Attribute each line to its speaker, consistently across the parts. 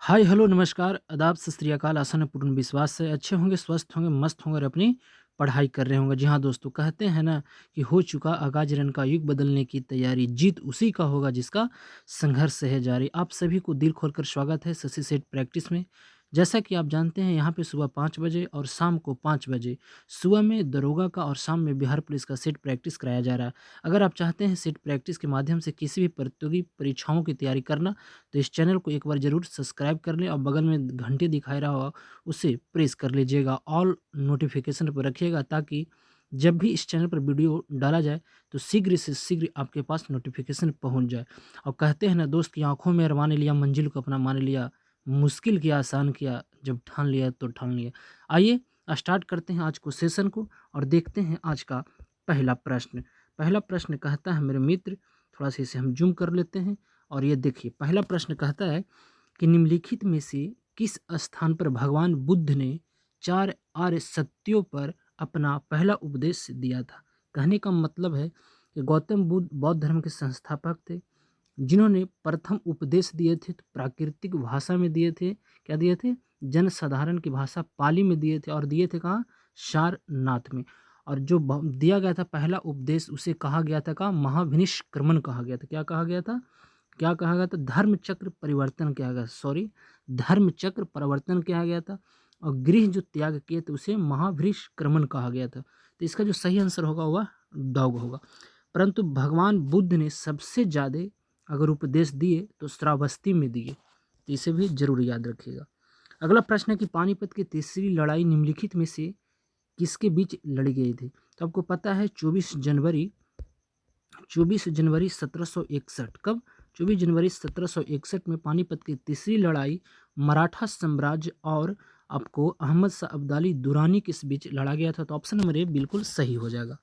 Speaker 1: Hi hello नमस्कार आदाब सत श्री अकाल। आशा है पूर्ण विश्वास से अच्छे होंगे, स्वस्थ होंगे, मस्त होंगे और अपनी पढ़ाई कर रहे होंगे। जी हाँ दोस्तों, कहते हैं ना कि हो चुका आगाज रन का युग बदलने की तैयारी, जीत उसी का होगा जिसका संघर्ष है जारी। आप सभी को दिल खोलकर स्वागत है शशि सेठ प्रैक्टिस में। जैसा कि आप जानते हैं यहाँ पे सुबह 5 बजे और शाम को 5 बजे, सुबह में दरोगा का और शाम में बिहार पुलिस का सेट प्रैक्टिस कराया जा रहा है। अगर आप चाहते हैं सेट प्रैक्टिस के माध्यम से किसी भी प्रतियोगी परीक्षाओं की तैयारी करना, तो इस चैनल को एक बार ज़रूर सब्सक्राइब कर लें और बगल में घंटी दिखाई रहा होगा उसे प्रेस कर लीजिएगा, ऑल नोटिफिकेशन पर रखिएगा, ताकि जब भी इस चैनल पर वीडियो डाला जाए तो शीघ्र से शीघ्र आपके पास नोटिफिकेशन पहुंच जाए। और कहते हैं ना दोस्त की आंखों में अरमान लिया, मंजिल को अपना मान लिया, मुश्किल किया आसान किया, जब ठान लिया तो ठान लिया। आइए स्टार्ट करते हैं आज को सेशन को और देखते हैं आज का पहला प्रश्न। पहला प्रश्न कहता है मेरे मित्र, थोड़ा सा इसे हम जूम कर लेते हैं। और ये देखिए पहला प्रश्न कहता है कि निम्नलिखित में से किस स्थान पर भगवान बुद्ध ने 4 आर्य सत्यों पर अपना पहला उपदेश दिया था। कहने का मतलब है कि गौतम बुद्ध बौद्ध धर्म के संस्थापक थे, जिन्होंने प्रथम उपदेश दिए थे तो प्राकृतिक भाषा में दिए थे। क्या दिए थे? जन साधारण की भाषा पाली में दिए थे, और दिए थे कहाँ? सारनाथ में। और जो दिया गया था पहला उपदेश, उसे कहा गया था का महाविनिष्क्रमण कहा गया था। क्या कहा गया था? क्या कहा गया था? धर्म चक्र परिवर्तन किया गया, सॉरी, धर्म चक्र परिवर्तन किया गया था। और गृह जो त्याग किए थे उसे महाभृशक्रमण कहा गया था। तो इसका जो सही आंसर होगा वह डॉग होगा। परंतु भगवान बुद्ध ने सबसे ज़्यादा अगर उपदेश दिए तो श्रावस्ती में दिए, तो इसे भी जरूर याद रखिएगा। अगला प्रश्न है कि पानीपत की तीसरी लड़ाई निम्नलिखित में से किसके बीच लड़ी गई थी? तो आपको पता है 24 जनवरी 1761। कब? 24 जनवरी 1761 में पानीपत की तीसरी लड़ाई मराठा साम्राज्य और आपको अहमद शाह अब्दाली दुरानी के बीच लड़ा गया था। तो ऑप्शन नंबर ए बिल्कुल सही हो जाएगा।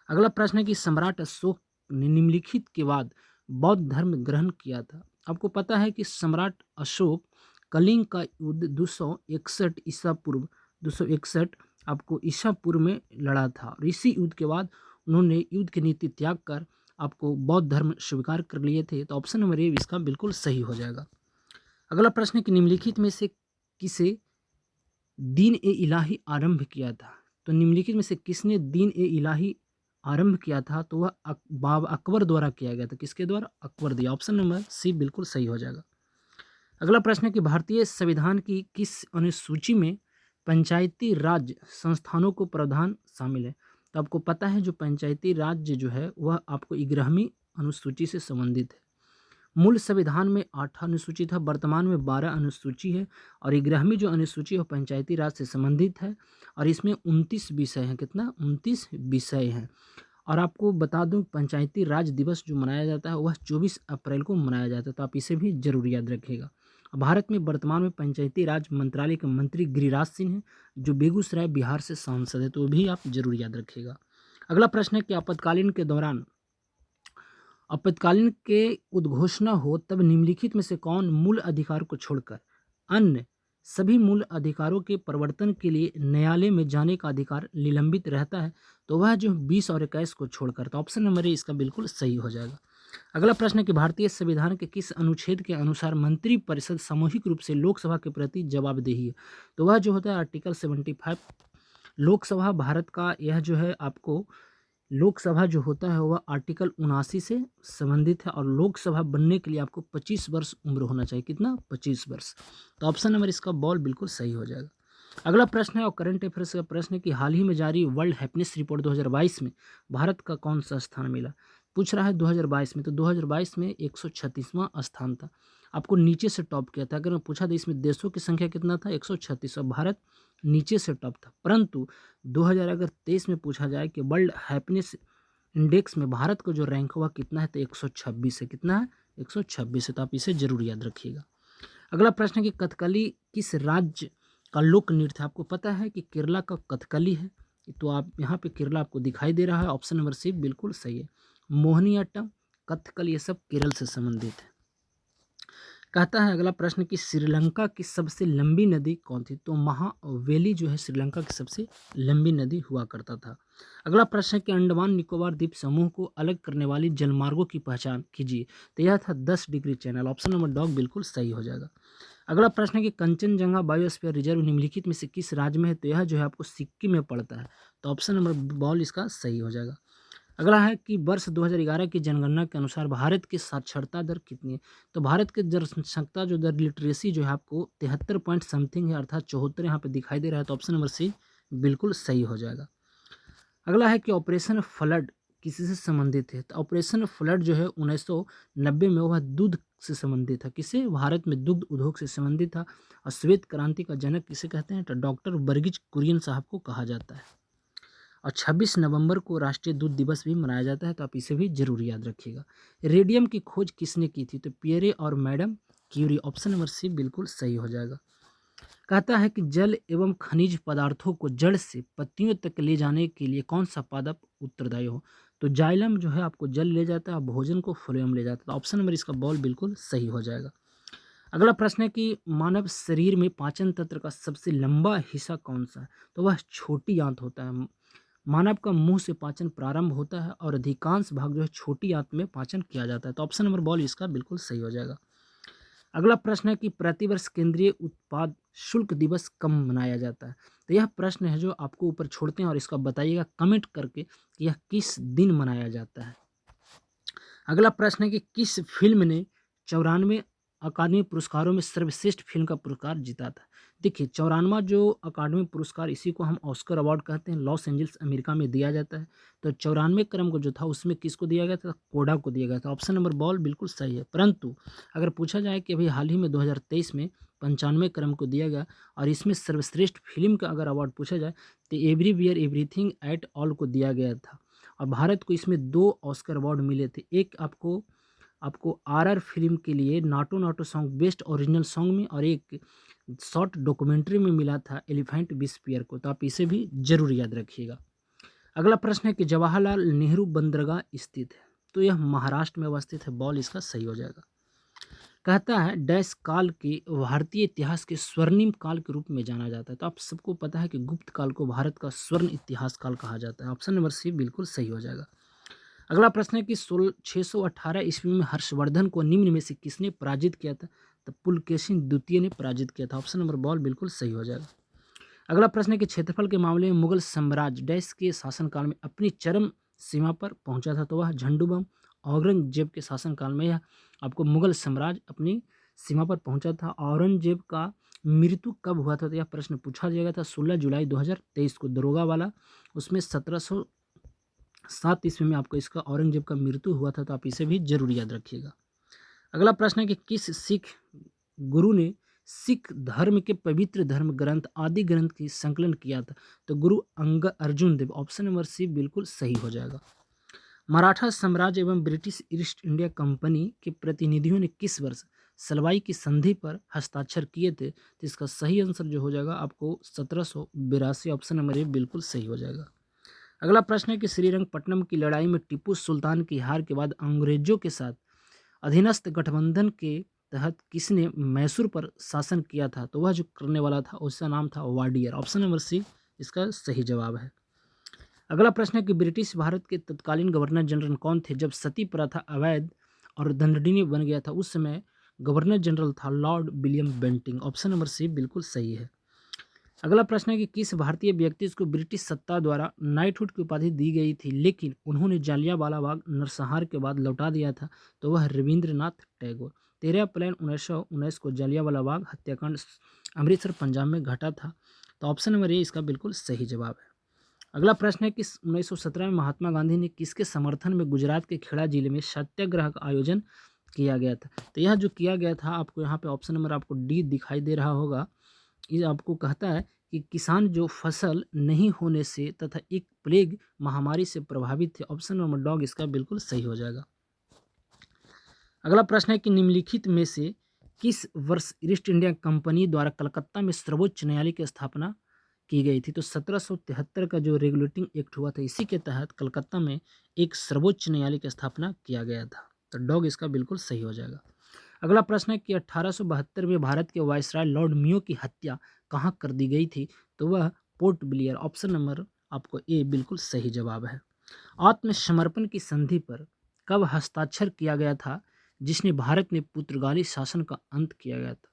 Speaker 1: अगला प्रश्न है कि सम्राट अशोक ने निम्नलिखित के बाद बौद्ध धर्म ग्रहण किया था। आपको पता है कि सम्राट अशोक कलिंग का युद्ध 261 ईसा पूर्व 261 आपको ईसा पूर्व में लड़ा था, और इसी युद्ध के बाद उन्होंने युद्ध की नीति त्याग कर आपको बौद्ध धर्म स्वीकार कर लिए थे। तो ऑप्शन नंबर ए इसका बिल्कुल सही हो जाएगा। अगला प्रश्न है कि निम्नलिखित में से किसे दीन ए इलाही आरंभ किया था? तो निम्नलिखित में से किसने दीन ए इलाही आरंभ किया था? तो वह बाब अकबर द्वारा किया गया था। किसके द्वारा? अकबर दिया। ऑप्शन नंबर सी बिल्कुल सही हो जाएगा। अगला प्रश्न है कि भारतीय संविधान की किस अनुसूची में पंचायती राज संस्थानों को प्रावधान शामिल है? तो आपको पता है जो पंचायती राज्य जो है वह आपको 11वीं अनुसूची से संबंधित है। मूल संविधान में 8 अनुसूची था, वर्तमान में 12 अनुसूची है, और 11वीं जो अनुसूची है वो पंचायती राज से संबंधित है, और इसमें 29 विषय हैं। कितना? 29 विषय हैं। और आपको बता दूं पंचायती राज दिवस जो मनाया जाता है वह 24 अप्रैल को मनाया जाता है, तो आप इसे भी जरूर याद रखिएगा। भारत में वर्तमान में पंचायती राज मंत्रालय के मंत्री गिरिराज सिंह हैं, जो बेगूसराय बिहार से सांसद है, तो वो भी आप जरूर याद रखिएगा। अगला प्रश्न है कि आपातकालीन के उद्घोषणा हो तब निम्नलिखित में से कौन मूल अधिकार को छोड़कर अन्य सभी मूल अधिकारों के प्रवर्तन के लिए न्यायालय में जाने का अधिकार निलंबित रहता है? तो वह जो 20 और 21 को छोड़कर। तो ऑप्शन नंबर ए इसका बिल्कुल सही हो जाएगा। अगला प्रश्न है कि भारतीय संविधान के किस अनुच्छेद के अनुसार मंत्रिपरिषद सामूहिक रूप से लोकसभा के प्रति जवाबदेही है? तो वह जो होता है आर्टिकल 75। लोकसभा भारत का यह जो है आपको लोकसभा जो होता है वह आर्टिकल 79 से संबंधित है, और लोकसभा बनने के लिए आपको 25 वर्ष उम्र होना चाहिए। कितना? 25 वर्ष। तो ऑप्शन नंबर इसका बॉल बिल्कुल सही हो जाएगा। अगला प्रश्न है और करंट अफेयर्स का प्रश्न है कि हाल ही में जारी वर्ल्ड हैप्पीनेस रिपोर्ट 2022 में भारत का कौन सा स्थान मिला? पूछ रहा है 2022 में, तो 2022 में 136वां स्थान था। आपको नीचे से टॉप किया था। अगर मैं पूछा तो इसमें देशों की संख्या कितना था? 136, और भारत नीचे से टॉप था। परंतु 2023 में पूछा जाए कि वर्ल्ड हैप्पीनेस इंडेक्स में भारत का जो रैंक हुआ कितना है, तो 126 है। कितना है? 126 है, तो आप इसे जरूर याद रखिएगा। अगला प्रश्न है कि कथकली किस राज्य का लोक नृत्य है? आपको पता है कि केरला का कथकली है, तो आप यहाँ पे केरला आपको दिखाई दे रहा है। ऑप्शन नंबर सी बिल्कुल सही है। मोहिनीअट्टम, कथकली, ये सब केरल से संबंधित है। कहता है अगला प्रश्न कि श्रीलंका की सबसे लंबी नदी कौन थी? तो महावेली जो है श्रीलंका की सबसे लंबी नदी हुआ करता था। अगला प्रश्न है कि अंडमान निकोबार द्वीप समूह को अलग करने वाली जलमार्गों की पहचान कीजिए। तो यह था 10 degree channel. Option number dog बिल्कुल सही हो जाएगा। अगला प्रश्न है कि कंचनजंगा बायोस्फीयर रिजर्व निम्नलिखित में से किस राज्य में है? तो यह जो है आपको सिक्किम में पड़ता है। तो ऑप्शन नंबर बॉल इसका सही हो जाएगा। अगला है कि वर्ष 2011 की जनगणना के अनुसार भारत की साक्षरता दर कितनी है? तो भारत की जनसंख्या जो दर लिटरेसी जो है आपको 73 पॉइंट समथिंग है, अर्थात 74 यहाँ पे दिखाई दे रहा है। तो ऑप्शन नंबर सी बिल्कुल सही हो जाएगा। अगला है कि ऑपरेशन फ्लड किसी से संबंधित है? तो ऑपरेशन फ्लड जो है 1990 में वह दूध से संबंधित था। किसे? भारत में दुग्ध उद्योग से संबंधित था। और श्वेत क्रांति का जनक किसे कहते हैं? तो डॉक्टर वर्गीज कुरियन साहब को कहा जाता है। और 26 नवंबर को राष्ट्रीय दूध दिवस भी मनाया जाता है, तो आप इसे भी जरूर याद रखिएगा। रेडियम की खोज किसने की थी? तो पियरे और madam Curie. Option number C बिल्कुल सही हो जाएगा। कहता है कि जल एवं खनिज पदार्थों को जड़ से पत्तियों तक ले जाने के लिए कौन सा पादप उत्तरदायी हो? तो जाइलम जो है आपको जल ले जाता है और भोजन को फ्लोएम ले जाता है। तो ऑप्शन नंबर इसका बॉल बिल्कुल सही हो जाएगा। अगला प्रश्न है कि मानव शरीर में पाचन तंत्र का सबसे लंबा हिस्सा कौन सा है? तो वह छोटी आंत होता है। मानव का मुंह से पाचन प्रारंभ होता है और अधिकांश भाग जो है छोटी आंत में पाचन किया जाता है। तो ऑप्शन नंबर बॉल इसका बिल्कुल सही हो जाएगा। अगला प्रश्न है कि प्रतिवर्ष केंद्रीय उत्पाद शुल्क दिवस कब मनाया जाता है? तो यह प्रश्न है जो आपको ऊपर छोड़ते हैं और इसका बताइएगा कमेंट करके कि यह किस दिन मनाया जाता है। अगला प्रश्न है कि किस फिल्म ने 94 अकादमी पुरस्कारों में सर्वश्रेष्ठ फिल्म का पुरस्कार जीता था? देखिए 94 जो अकादमी पुरस्कार, इसी को हम ऑस्कर अवार्ड कहते हैं, लॉस एंजल्स अमेरिका में दिया जाता है। तो 94 क्रम को जो था उसमें किसको दिया गया था? कोडा को दिया गया था। ऑप्शन नंबर बॉल बिल्कुल सही है। परंतु अगर पूछा जाए कि अभी हाल ही में 2023 में 95 क्रम को दिया गया और इसमें सर्वश्रेष्ठ फिल्म का अगर अवार्ड पूछा जाए तो एवरीवेयर एवरीथिंग एट ऑल को दिया गया था। और भारत को इसमें 2 ऑस्कर अवार्ड मिले थे। एक आपको आपको आरआर फिल्म के लिए NATO NATO song best original song में, और एक शॉर्ट डॉक्यूमेंट्री में मिला था एलिफेंट विस्पेयर को। तो आप इसे भी जरूर याद रखिएगा। अगला प्रश्न है कि जवाहरलाल नेहरू बंदरगाह स्थित है? तो यह महाराष्ट्र में अवस्थित है। बॉल इसका सही हो जाएगा। कहता है डैश काल के भारतीय इतिहास के स्वर्णिम काल के रूप में जाना जाता है। तो आप सबको पता है कि गुप्त काल को भारत का स्वर्ण इतिहास काल कहा जाता है। ऑप्शन नंबर सी बिल्कुल सही हो जाएगा। अगला प्रश्न है कि 618 ईस्वी में हर्षवर्धन को निम्न में से किसने पराजित किया था? तो पुलकेशिन द्वितीय ने पराजित किया था। ऑप्शन नंबर बॉल बिल्कुल सही हो जाएगा। अगला प्रश्न है कि क्षेत्रफल के मामले में मुगल साम्राज्य डैश के शासनकाल में अपनी चरम सीमा पर पहुंचा था? तो वह झंडूबम औरंगजेब के शासनकाल में यह आपको मुगल साम्राज्य अपनी सीमा पर पहुंचा था। औरंगजेब का मृत्यु कब हुआ था? तो यह प्रश्न पूछा जाएगा था 16 जुलाई 2023 को, दरोगा वाला। उसमें 1707 ईस्वी में आपको इसका औरंगजेब का मृत्यु हुआ था। तो आप इसे भी जरूर याद रखिएगा। अगला प्रश्न है कि किस सिख गुरु ने सिख धर्म के पवित्र धर्म ग्रंथ आदि ग्रंथ की संकलन किया था? तो गुरु अंग अर्जुन देव। ऑप्शन नंबर सी बिल्कुल सही हो जाएगा। मराठा साम्राज्य एवं ब्रिटिश ईस्ट इंडिया कंपनी के प्रतिनिधियों ने किस वर्ष सलवाई की संधि पर हस्ताक्षर किए थे? तो इसका सही आंसर जो हो जाएगा आपको 1782। ऑप्शन नंबर ए बिल्कुल सही हो जाएगा। अगला प्रश्न है कि श्रीरंगपट्टनम की लड़ाई में टीपू सुल्तान की हार के बाद अंग्रेजों के साथ अधीनस्थ गठबंधन के तहत किसने मैसूर पर शासन किया था? तो वह जो करने वाला था उसका नाम था वाडियर। ऑप्शन नंबर सी इसका सही जवाब है। अगला प्रश्न है कि ब्रिटिश भारत के तत्कालीन गवर्नर जनरल कौन थे जब सती प्रथा अवैध और दंडनीय बन गया था? उस समय गवर्नर जनरल था lord William Bentinck. Option number C बिल्कुल सही है। अगला प्रश्न है कि किस भारतीय व्यक्ति को ब्रिटिश सत्ता द्वारा नाइटहुड की उपाधि दी गई थी लेकिन उन्होंने जालियांवाला बाग नरसंहार के बाद लौटा दिया था? तो वह रविंद्रनाथ टैगोर। 13 अप्रैल 1919 को जालियांवाला बाग हत्याकांड अमृतसर पंजाब में घटा था। तो ऑप्शन नंबर ए इसका बिल्कुल सही जवाब है। अगला प्रश्न है कि 1917 में महात्मा गांधी ने किसके समर्थन में गुजरात के खेड़ा जिले में सत्याग्रह का आयोजन किया गया था? तो यह जो किया गया था आपको यहाँ पे ऑप्शन नंबर आपको डी दिखाई दे रहा होगा। ये आपको कहता है कि किसान जो फसल नहीं होने से तथा एक प्लेग महामारी से प्रभावित थे। ऑप्शन नंबर डॉग इसका बिल्कुल सही हो जाएगा। अगला प्रश्न है कि निम्नलिखित में से किस वर्ष ईस्ट इंडिया कंपनी द्वारा कलकत्ता में सर्वोच्च न्यायालय की स्थापना की गई थी? तो 1773 का जो रेगुलेटिंग एक्ट हुआ था इसी के तहत कलकत्ता में एक सर्वोच्च न्यायालय की स्थापना किया गया था। तो डॉग इसका बिल्कुल सही हो जाएगा। अगला प्रश्न है कि 1872 में भारत के वायसराय लॉर्ड मियो की हत्या कहाँ कर दी गई थी? तो वह पोर्ट ब्लियर। ऑप्शन नंबर आपको ए बिल्कुल सही जवाब है। आत्मसमर्पण की संधि पर कब हस्ताक्षर किया गया था जिसने भारत में पुर्तगाली शासन का अंत किया गया था?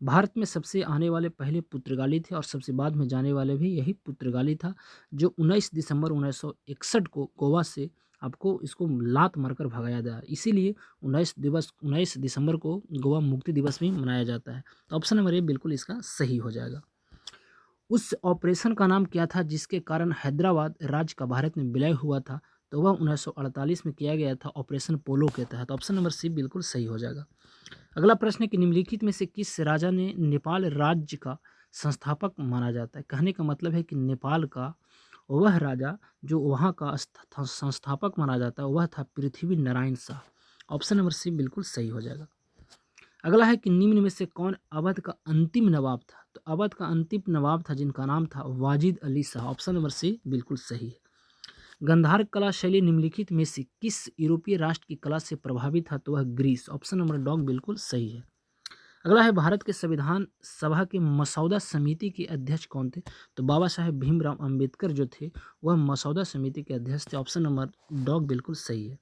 Speaker 1: भारत में सबसे आने वाले पहले पुर्तगाली थे और सबसे बाद में जाने वाले भी यही पुर्तगाली था, जो 19 दिसंबर 1961 को गोवा से आपको इसको लात मारकर भगाया गया। इसीलिए 19 दिसंबर को गोवा मुक्ति दिवस भी मनाया जाता है। तो ऑप्शन नंबर ए बिल्कुल इसका सही हो जाएगा। उस ऑपरेशन का नाम क्या था जिसके कारण हैदराबाद राज्य का भारत में विलय हुआ था? तो वह 1948 में किया गया था ऑपरेशन पोलो के तहत। ऑप्शन नंबर सी बिल्कुल सही हो जाएगा। अगला प्रश्न है कि निम्नलिखित में से किस राजा ने नेपाल राज्य का संस्थापक माना जाता है? कहने का मतलब है कि नेपाल का वह राजा जो वहाँ का संस्थापक माना जाता है वह था Prithvi Narayan Shah. Option number C बिल्कुल सही हो जाएगा। अगला है कि निम्न में से कौन अवध का अंतिम नवाब था? तो अवध का अंतिम नवाब था जिनका नाम था Wajid Ali Shah. Option number C बिल्कुल सही है। गंधार कला शैली निम्नलिखित में से किस यूरोपीय राष्ट्र की कला से प्रभावित था? तो वह ग्रीस। ऑप्शन नंबर डॉग बिल्कुल सही है। अगला है भारत के संविधान सभा के मसौदा समिति के अध्यक्ष कौन थे? तो बाबा साहेब भीमराव अंबेडकर जो थे वह मसौदा समिति के अध्यक्ष थे। ऑप्शन नंबर डॉग बिल्कुल सही है।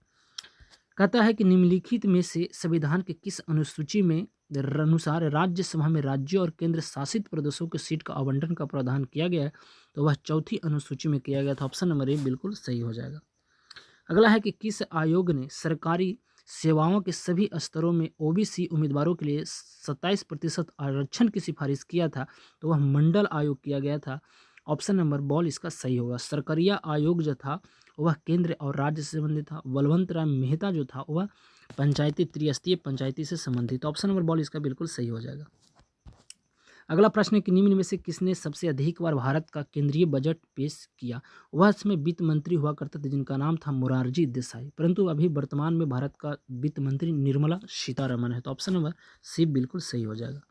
Speaker 1: कहता है कि निम्नलिखित में से संविधान के किस अनुसूची में अनुसार राज्यसभा में राज्यों और केंद्र शासित प्रदेशों के सीट का आवंटन का प्रावधान किया गया है? तो वह चौथी अनुसूची में किया गया था। ऑप्शन नंबर ए बिल्कुल सही हो जाएगा। अगला है कि किस आयोग ने सरकारी सेवाओं के सभी स्तरों में ओबीसी उम्मीदवारों के लिए 27% आरक्षण की सिफारिश किया था? तो वह मंडल आयोग किया गया था। ऑप्शन नंबर बॉल इसका सही होगा। सरकरिया आयोग जो था वह केंद्र और राज्य से संबंधित था। बलवंत राय मेहता जो था वह पंचायती त्रिस्तरीय पंचायती से संबंधित। ऑप्शन नंबर बॉल इसका बिल्कुल सही हो जाएगा। अगला प्रश्न है कि निम्न में से किसने सबसे अधिक बार भारत का केंद्रीय बजट पेश किया? वह इसमें वित्त मंत्री हुआ करते थे जिनका नाम था मोरारजी देसाई, परंतु अभी वर्तमान में भारत का वित्त मंत्री निर्मला सीतारमण है। तो ऑप्शन नंबर सी बिल्कुल सही हो जाएगा।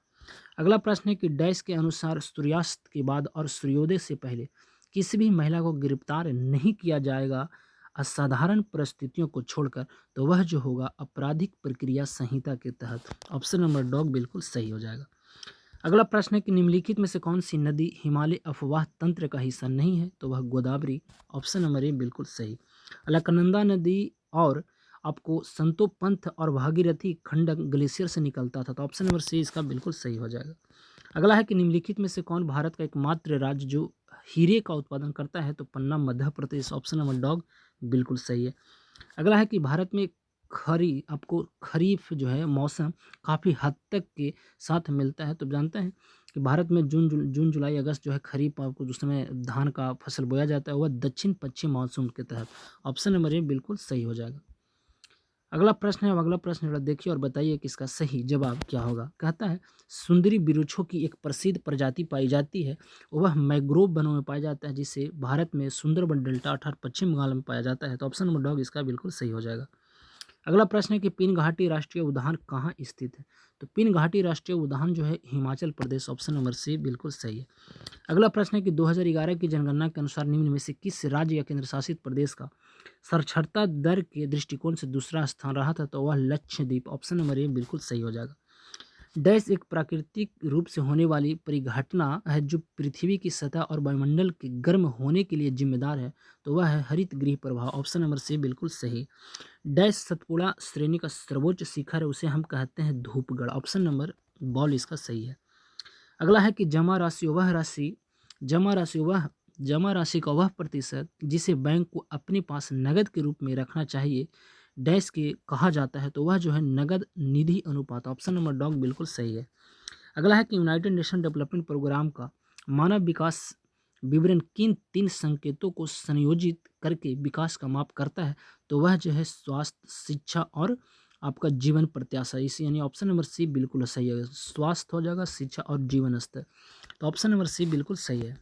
Speaker 1: अगला प्रश्न है कि डैश के अनुसार सूर्यास्त के बाद और सूर्योदय से पहले किसी भी महिला को गिरफ्तार नहीं किया जाएगा असाधारण परिस्थितियों को छोड़कर, तो वह जो होगा आपराधिक प्रक्रिया संहिता के तहत। ऑप्शन नंबर डॉग बिल्कुल सही हो जाएगा। अगला प्रश्न है कि निम्नलिखित में से कौन सी नदी हिमालय अफवाह तंत्र का हिस्सा नहीं है? तो वह गोदावरी। ऑप्शन नंबर ए बिल्कुल सही। अलकनंदा नदी और आपको संतोपंथ और भागीरथी खंडक ग्लेशियर से निकलता था। तो ऑप्शन नंबर सी इसका बिल्कुल सही हो जाएगा। अगला है कि निम्नलिखित में से कौन भारत का एकमात्र राज्य जो हीरे का उत्पादन करता है? तो पन्ना Madhya Pradesh. Option number dog बिल्कुल सही है। अगला है कि भारत में आपको खरीफ जो है मौसम काफ़ी हद तक के साथ मिलता है। तो जानते हैं कि भारत में जून जुलाई अगस्त जो है खरीफ आपको जिस समय धान का फसल बोया जाता है वह दक्षिण पश्चिम मानसून के तहत। ऑप्शन नंबर ए बिल्कुल सही हो जाएगा। अगला प्रश्न है, अगला प्रश्न जरा देखिए और बताइए कि इसका सही जवाब क्या होगा। कहता है सुंदरी बिरुछों की एक प्रसिद्ध प्रजाति पाई जाती है, वह मैंग्रोव वनों में पाया जाता है जिसे भारत में सुंदरबन डेल्टा अर्थात पश्चिम बंगाल में पाया जाता है। तो ऑप्शन नंबर डॉग इसका बिल्कुल सही हो जाएगा। अगला प्रश्न है कि पिन घाटी राष्ट्रीय उद्यान कहाँ स्थित है? तो पिन घाटी राष्ट्रीय उद्यान जो है Himachal Pradesh. Option number C बिल्कुल सही है। अगला प्रश्न है कि 2011 की जनगणना के अनुसार निम्न में से किस राज्य या केंद्र शासित प्रदेश का साक्षरता दर के दृष्टिकोण से दूसरा स्थान रहा था? तो वह लक्षद्वीप। ऑप्शन नंबर ए बिल्कुल सही हो जाएगा। डैश एक प्राकृतिक रूप से होने वाली परिघटना है जो पृथ्वी की सतह और वायुमंडल के गर्म होने के लिए जिम्मेदार है। तो वह है हरित गृह प्रभाव। ऑप्शन नंबर सी बिल्कुल सही। डैश सतपुड़ा श्रेणी का सर्वोच्च शिखर है, उसे हम कहते हैं धूपगढ़। ऑप्शन नंबर बॉल इसका सही है। अगला है कि जमा राशि का वह प्रतिशत जिसे बैंक को अपने पास नगद के रूप में रखना चाहिए डैश के कहा जाता है। तो वह जो है नगद निधि अनुपात। ऑप्शन नंबर डॉग बिल्कुल सही है। अगला है कि यूनाइटेड नेशन डेवलपमेंट प्रोग्राम का मानव विकास विवरण किन 3 संकेतों को संयोजित करके विकास का माप करता है? तो वह जो है स्वास्थ्य, शिक्षा और आपका जीवन प्रत्याशा। इस यानी ऑप्शन नंबर सी बिल्कुल सही है। स्वास्थ्य हो जाएगा, शिक्षा और जीवन स्तर। तो ऑप्शन नंबर सी बिल्कुल सही है।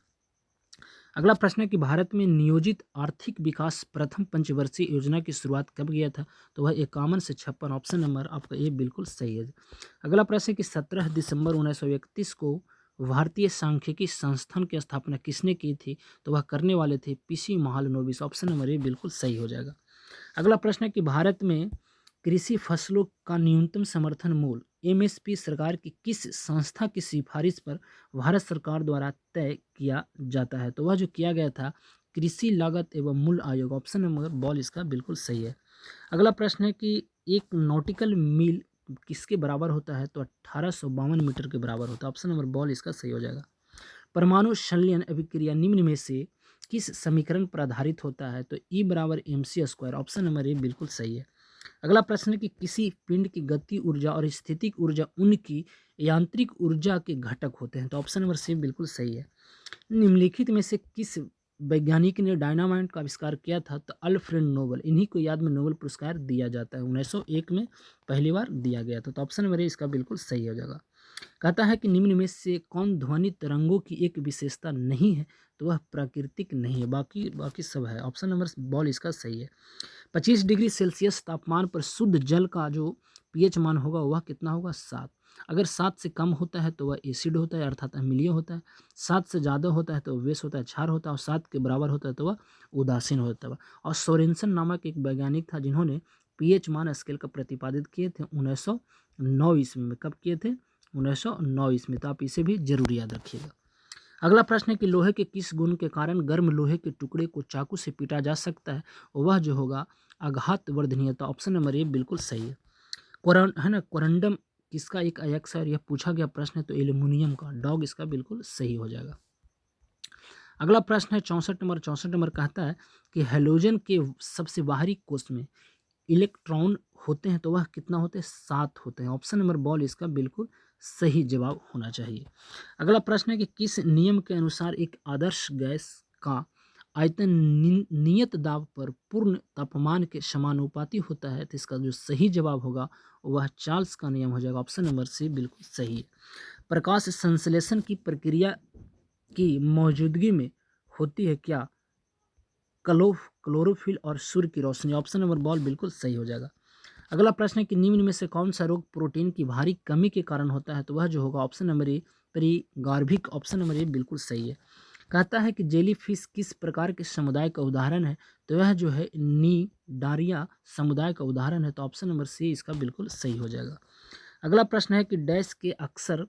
Speaker 1: अगला प्रश्न है कि भारत में नियोजित आर्थिक विकास प्रथम पंचवर्षीय योजना की शुरुआत कब किया था? तो वह 51 से 56। ऑप्शन नंबर आपका ये बिल्कुल सही है। अगला प्रश्न है कि 17 दिसंबर 1931 को भारतीय सांख्यिकी संस्थान की स्थापना किसने की थी? तो वह करने वाले थे PC Mahalanobis. Option number A बिल्कुल सही हो जाएगा। अगला प्रश्न है कि भारत में कृषि फसलों का न्यूनतम समर्थन मूल्य एमएसपी सरकार की किस संस्था की सिफारिश पर भारत सरकार द्वारा तय किया जाता है? तो वह जो किया गया था कृषि लागत एवं मूल्य आयोग। ऑप्शन नंबर बॉल इसका बिल्कुल सही है। अगला प्रश्न है कि एक नॉटिकल मील किसके बराबर होता है, तो 1852 मीटर के बराबर होता है। ऑप्शन नंबर बॉल इसका सही हो जाएगा। परमाणु संलयन अभिक्रिया निम्न में से किस समीकरण पर आधारित होता है, तो E बराबर mc²। ऑप्शन नंबर ए बिल्कुल सही है। अगला प्रश्न है कि किसी पिंड की गति ऊर्जा और स्थितिक ऊर्जा उनकी यांत्रिक ऊर्जा के घटक होते हैं, तो ऑप्शन नंबर सी बिल्कुल सही है। निम्नलिखित में से किस वैज्ञानिक ने डायनामाइट का आविष्कार किया था, तो अल्फ्रेड नोबल। इन्हीं को याद में नोबेल पुरस्कार दिया जाता है, 1901 में पहली बार दिया गया था। तो ऑप्शन नंबर ए इसका बिल्कुल सही हो जाएगा। कहता है कि निम्न में से कौन ध्वनि तरंगों की एक विशेषता नहीं है, तो वह प्राकृतिक नहीं है, बाकी बाकी सब है। ऑप्शन नंबर बॉल इसका सही है। 25 डिग्री सेल्सियस तापमान पर शुद्ध जल का जो पीएच मान होगा वह कितना होगा, 7। अगर 7 से कम होता है तो वह एसिड होता है अर्थात अम्लीय होता है। 7 से ज़्यादा होता है तो वह बेस होता है, क्षार होता है। और 7 के बराबर होता है तो वह उदासीन होता है। और सोरेनसन नामक एक वैज्ञानिक था जिन्होंने पीएच मान स्केल का प्रतिपादित किए थे 1909 ईस्वी में। कब किए थे, 1909 ईस्वी में। तो आप इसे भी जरूर याद रखिएगा। अगला प्रश्न है कि लोहे के किस गुण के कारण गर्म लोहे के टुकड़े को चाकू से पीटा जा सकता है, वह जो होगा आघात वर्धनीयता। ऑप्शन नंबर ए बिल्कुल सही है। कोरंडम किसका एक अयस्क है, और यह पूछा गया प्रश्न है, तो एल्यूमिनियम का। डॉग इसका बिल्कुल सही हो जाएगा। अगला प्रश्न है 64 नंबर कहता है कि हैलोजन के सबसे बाहरी कोष में इलेक्ट्रॉन होते हैं, तो वह कितना होते हैं, 7 होते हैं। ऑप्शन नंबर बॉल इसका बिल्कुल सही जवाब होना चाहिए। अगला प्रश्न है कि किस नियम के अनुसार एक आदर्श गैस का आयतन नियत दाब पर पूर्ण तापमान के समानुपाती होता है, तो इसका जो सही जवाब होगा वह चार्ल्स का नियम हो जाएगा। ऑप्शन नंबर सी बिल्कुल सही है। प्रकाश संश्लेषण की प्रक्रिया की मौजूदगी में होती है क्या, क्लोरोफिल और सूर्य की रोशनी। ऑप्शन नंबर बॉल बिल्कुल सही हो जाएगा। अगला प्रश्न है कि निम्न में से कौन सा रोग प्रोटीन की भारी कमी के कारण होता है, तो वह जो होगा ऑप्शन नंबर ए परिगार्भिक। ऑप्शन नंबर ए बिल्कुल सही है। कहता है कि जेली फिश किस प्रकार के समुदाय का उदाहरण है, तो वह जो है डारिया समुदाय का उदाहरण है। तो ऑप्शन नंबर सी इसका बिल्कुल सही हो जाएगा। अगला प्रश्न है कि डैश के अक्सर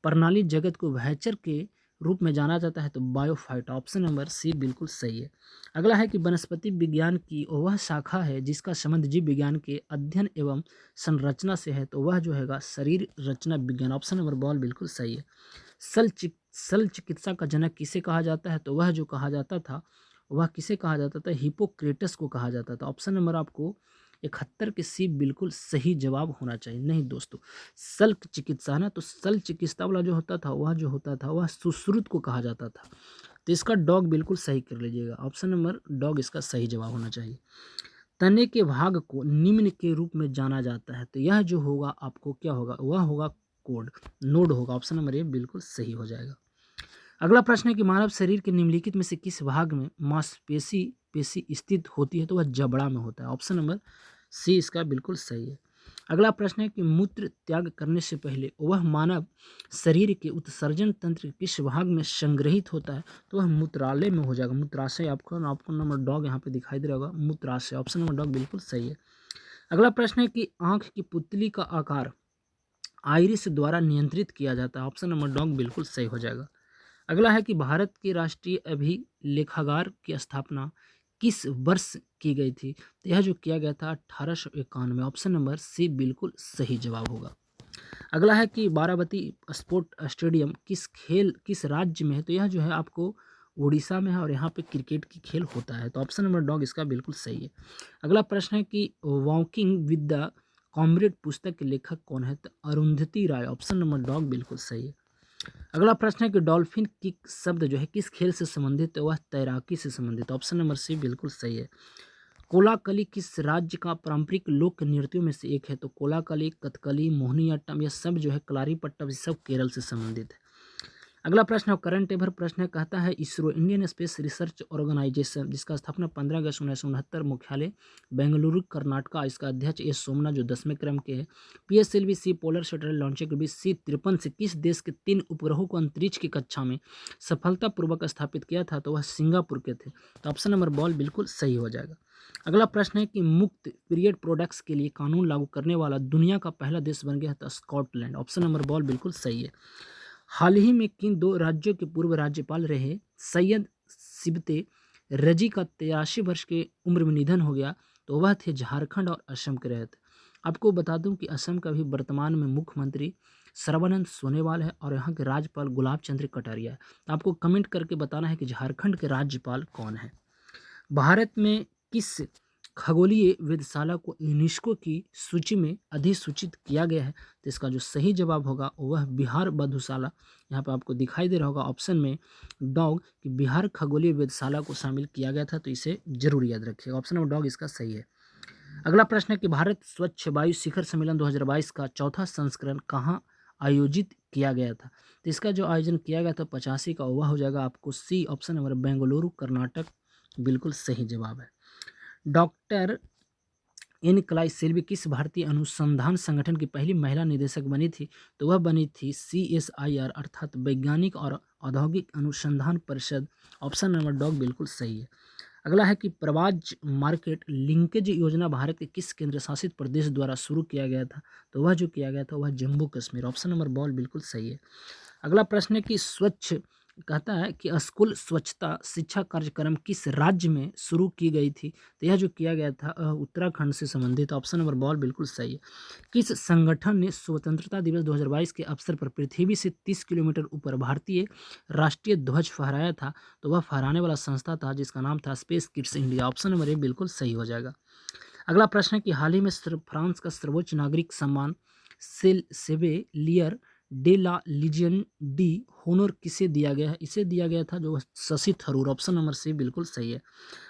Speaker 1: प्रणाली जगत को वहचर के रूप में जाना जाता है, तो बायोफाइट। ऑप्शन नंबर सी बिल्कुल सही है। अगला है कि वनस्पति विज्ञान की वह शाखा है जिसका संबंध जीव विज्ञान के अध्ययन एवं संरचना से है, तो वह जो है शरीर रचना विज्ञान। ऑप्शन नंबर बॉल बिल्कुल सही है। सल चिकित्सा का जनक किसे कहा जाता है, तो वह जो कहा जाता था वह किसे कहा जाता था, हिपोक्रेटस को कहा जाता था। ऑप्शन नंबर आपको 71 के सी बिल्कुल सही जवाब होना चाहिए। नहीं दोस्तों, शल्य चिकित्सा ना, तो शल्य चिकित्सा वाला जो होता था वह सुश्रुत को कहा जाता था। तो इसका डॉग बिल्कुल सही कर लीजिएगा। ऑप्शन नंबर डॉग इसका सही जवाब होना चाहिए। तने के भाग को निम्न के रूप में जाना जाता है, तो यह जो होगा आपको क्या होगा, वह होगा कोड, नोड होगा। ऑप्शन नंबर ए बिल्कुल सही हो जाएगा। अगला प्रश्न है कि मानव शरीर के निम्नलिखित में से किस भाग में पेशी स्थित होती है, तो वह जबड़ा में होता है। ऑप्शन नंबर सी इसका बिल्कुल सही है। अगला प्रश्न है कि मूत्र त्याग करने से पहले वह मानव शरीर के उत्सर्जन तंत्र के किस भाग में संग्रहित होता है, तो वह मूत्रालय में हो जाएगा। मूत्राशय आपको नंबर डॉग यहाँ पे दिखाई दे रहा होगा, मूत्राशय। ऑप्शन नंबर डॉग बिल्कुल सही है। अगला प्रश्न है कि आंख की पुतली का आकार आइरिस द्वारा नियंत्रित किया जाता है। ऑप्शन नंबर डॉग बिल्कुल सही हो जाएगा। अगला है कि भारत के राष्ट्रीय अभिलेखागार की स्थापना किस वर्ष की गई थी, तो यह जो किया गया था 1891। ऑप्शन नंबर सी बिल्कुल सही जवाब होगा। अगला है कि बाराबती स्पोर्ट स्टेडियम किस राज्य में है, तो यह जो है आपको उड़ीसा में है और यहाँ पे क्रिकेट की खेल होता है। तो ऑप्शन नंबर डॉग इसका बिल्कुल सही है। अगला प्रश्न है कि वॉकिंग विद द कॉमरेड पुस्तक के लेखक कौन है, तो अरुंधति राय। ऑप्शन नंबर डॉग बिल्कुल सही है। अगला प्रश्न है कि डॉल्फिन किक शब्द जो है किस खेल से संबंधित है, वह तैराकी से संबंधित। ऑप्शन नंबर सी बिल्कुल सही है। कोलाकली किस राज्य का पारंपरिक लोक नृत्यों में से एक है, तो कोलाकली, कथकली, मोहिनीअट्टम, यह सब जो है कलारीपट्टम, ये सब केरल से संबंधित है। अगला प्रश्न है करंट अफेयर प्रश्न है, कहता है ISRO Indian Space Research Organisation जिसका स्थापना 15 अगस्त 1969 मुख्यालय बेंगलुरु कर्नाटका, इसका अध्यक्ष एस सोमनाथ जो 10वें क्रम के हैं। PSLV सी पोलर सैटेलाइट लॉन्चिंग के बीच C-53 से किस देश के 3 उपग्रहों को अंतरिक्ष की कक्षा में सफलतापूर्वक स्थापित किया था, तो वह सिंगापुर के थे। तो ऑप्शन नंबर बॉल बिल्कुल सही हो जाएगा। अगला प्रश्न है कि मुक्त पीरियड प्रोडक्ट्स के लिए कानून लागू करने वाला दुनिया का पहला देश बन गया था स्कॉटलैंड। ऑप्शन नंबर बॉल बिल्कुल सही है। हाल ही में किन 2 राज्यों के पूर्व राज्यपाल रहे सैयद सिबते रजी का 83 वर्ष की उम्र में निधन हो गया, तो वह थे झारखंड और असम के रहे थे। आपको बता दूं कि असम का भी वर्तमान में मुख्यमंत्री सर्बानंद सोनोवाल है और यहाँ के राज्यपाल गुलाब चंद्र कटारिया है। तो आपको कमेंट करके बताना है कि झारखंड के राज्यपाल कौन है। भारत में किस खगोलीय वेधशाला को यूनेस्को की सूची में अधिसूचित किया गया है? तो इसका जो सही जवाब होगा वह बिहार मधुशाला, यहाँ पे आपको दिखाई दे रहा होगा ऑप्शन में डॉग, कि बिहार खगोलीय वेधशाला को शामिल किया गया था। तो इसे जरूर याद रखिएगा, ऑप्शन नंबर डॉग इसका सही है। अगला प्रश्न है कि भारत स्वच्छ वायु शिखर सम्मेलन 2022 का चौथा संस्करण कहाँ आयोजित किया गया था? तो इसका जो आयोजन किया गया था 85 का, वह हो जाएगा आपको सी, ऑप्शन नंबर बेंगलुरु कर्नाटक, बिल्कुल सही जवाब है। डॉक्टर एन कलाई सेल्वी किस भारतीय अनुसंधान संगठन की पहली महिला निदेशक बनी थी? तो वह बनी थी CSIR अर्थात वैज्ञानिक और औद्योगिक अनुसंधान परिषद, ऑप्शन नंबर डॉग बिल्कुल सही है। अगला है कि प्रवाज मार्केट लिंकेज योजना भारत के किस केंद्र शासित प्रदेश द्वारा शुरू किया गया था? तो वह जो किया गया था वह Jammu Kashmir, option number ball बिल्कुल सही है। अगला प्रश्न है कि स्वच्छ कहता है कि स्कूल स्वच्छता शिक्षा कार्यक्रम किस राज्य में शुरू की गई थी? तो यह जो किया गया था उत्तराखंड से संबंधित, ऑप्शन नंबर बॉल बिल्कुल सही है। किस संगठन ने स्वतंत्रता दिवस 2022 के अवसर पर पृथ्वी से 30 किलोमीटर ऊपर भारतीय राष्ट्रीय ध्वज फहराया था? तो वह फहराने वाला संस्था था जिसका नाम था space kids India, option number A बिल्कुल सही हो जाएगा। अगला प्रश्न है कि हाल ही में फ्रांस का सर्वोच्च नागरिक सम्मान Chevalier de la Legion de Honour किसे दिया गया है? इसे दिया गया था जो Shashi Tharoor, option number C बिल्कुल सही है।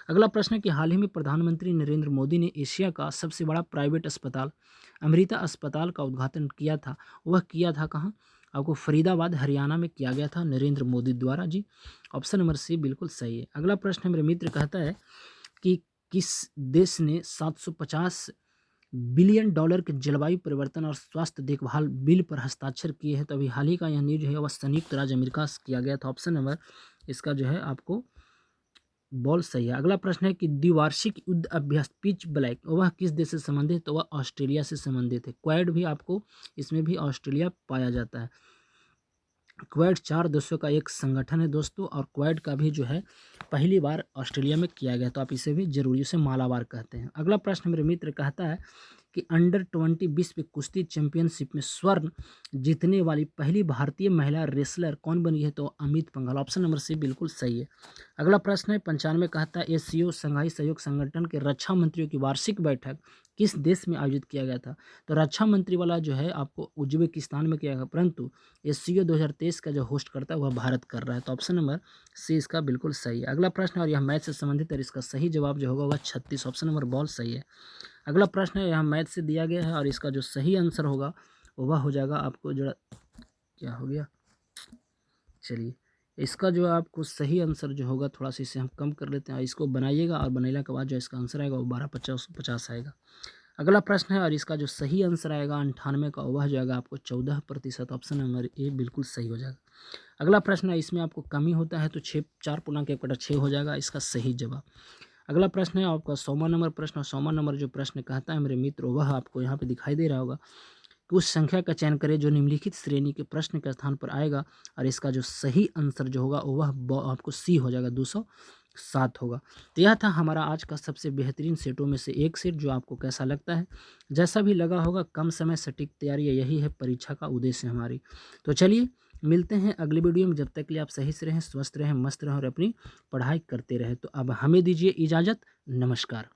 Speaker 1: अगला प्रश्न है कि हाल ही में प्रधानमंत्री नरेंद्र मोदी ने एशिया का सबसे बड़ा प्राइवेट अस्पताल अमृता अस्पताल का उद्घाटन किया था, वह किया था कहाँ? आपको फरीदाबाद हरियाणा में किया गया था नरेंद्र मोदी द्वारा जी, ऑप्शन नंबर सी बिल्कुल सही है। अगला प्रश्न मेरे मित्र कहता है कि किस देश ने 750 बिलियन डॉलर के जलवायु परिवर्तन और स्वास्थ्य देखभाल बिल पर हस्ताक्षर किए हैं? तो अभी हाल ही का यह न्यूज है वह संयुक्त राज्य अमेरिका से किया गया था, ऑप्शन नंबर इसका जो है आपको बॉल सही है। अगला प्रश्न है कि द्विवार्षिक युद्ध अभ्यास पिच ब्लैक वह किस देश से संबंधित है? तो वह ऑस्ट्रेलिया से संबंधित है। क्वाड भी आपको इसमें भी ऑस्ट्रेलिया पाया जाता है। क्वाड 4 देशों का एक संगठन है दोस्तों, और क्वाड का भी जो है पहली बार ऑस्ट्रेलिया में किया गया, तो आप इसे भी जरूरी से मालाबार कहते हैं। अगला प्रश्न मेरे मित्र कहता है कि अंडर 20 विश्व कुश्ती चैंपियनशिप में स्वर्ण जीतने वाली पहली भारतीय महिला रेसलर कौन बनी है? तो Amit Panghal, option number C बिल्कुल सही है। अगला प्रश्न है 95 कहता है SCO संघाई सहयोग संगठन के रक्षा मंत्रियों की वार्षिक बैठक किस देश में आयोजित किया गया था? तो रक्षा मंत्री वाला जो है आपको उज्बेकिस्तान में किया गया, परंतु SCO 2023 का जो होस्ट करता है वह भारत कर रहा है, तो ऑप्शन नंबर सी इसका बिल्कुल सही है। अगला प्रश्न और यह मैथ से संबंधित है, इसका सही जवाब जो होगा वह 36, ऑप्शन नंबर बॉल सही है। अगला प्रश्न है यहाँ मैथ से दिया गया है और इसका जो सही आंसर होगा वह हो जाएगा आपको जो क्या हो गया, चलिए इसका जो आपको सही आंसर जो होगा थोड़ा सा इसे हम कम कर लेते हैं, इसको बनाइएगा और बनाने के बाद जो इसका आंसर आएगा वो 1250 आएगा। अगला प्रश्न है और इसका जो सही आंसर आएगा 98 का, वह जो आएगा आपको 14%, ऑप्शन नंबर ए बिल्कुल सही हो जाएगा। अगला प्रश्न है इसमें आपको कमी होता है तो 4.1/6 हो जाएगा इसका सही जवाब। अगला प्रश्न है आपका 100वां नंबर प्रश्न, और 100वां नंबर जो प्रश्न कहता है मेरे मित्र वह आपको यहाँ पे दिखाई दे रहा होगा कि उस संख्या का चयन करें जो निम्नलिखित श्रेणी के प्रश्न के स्थान पर आएगा, और इसका जो सही आंसर जो होगा वह आपको सी हो जाएगा, 207 होगा। तो यह था हमारा आज का सबसे बेहतरीन सेटों में से एक सेट, जो आपको कैसा लगता है? जैसा भी लगा होगा, कम समय सटीक तैयारी यही है परीक्षा का उद्देश्य हमारी। तो चलिए मिलते हैं अगली वीडियो में, जब तक के लिए आप सही से रहें, स्वस्थ रहें, मस्त रहें और अपनी पढ़ाई करते रहें। तो अब हमें दीजिए इजाज़त, नमस्कार।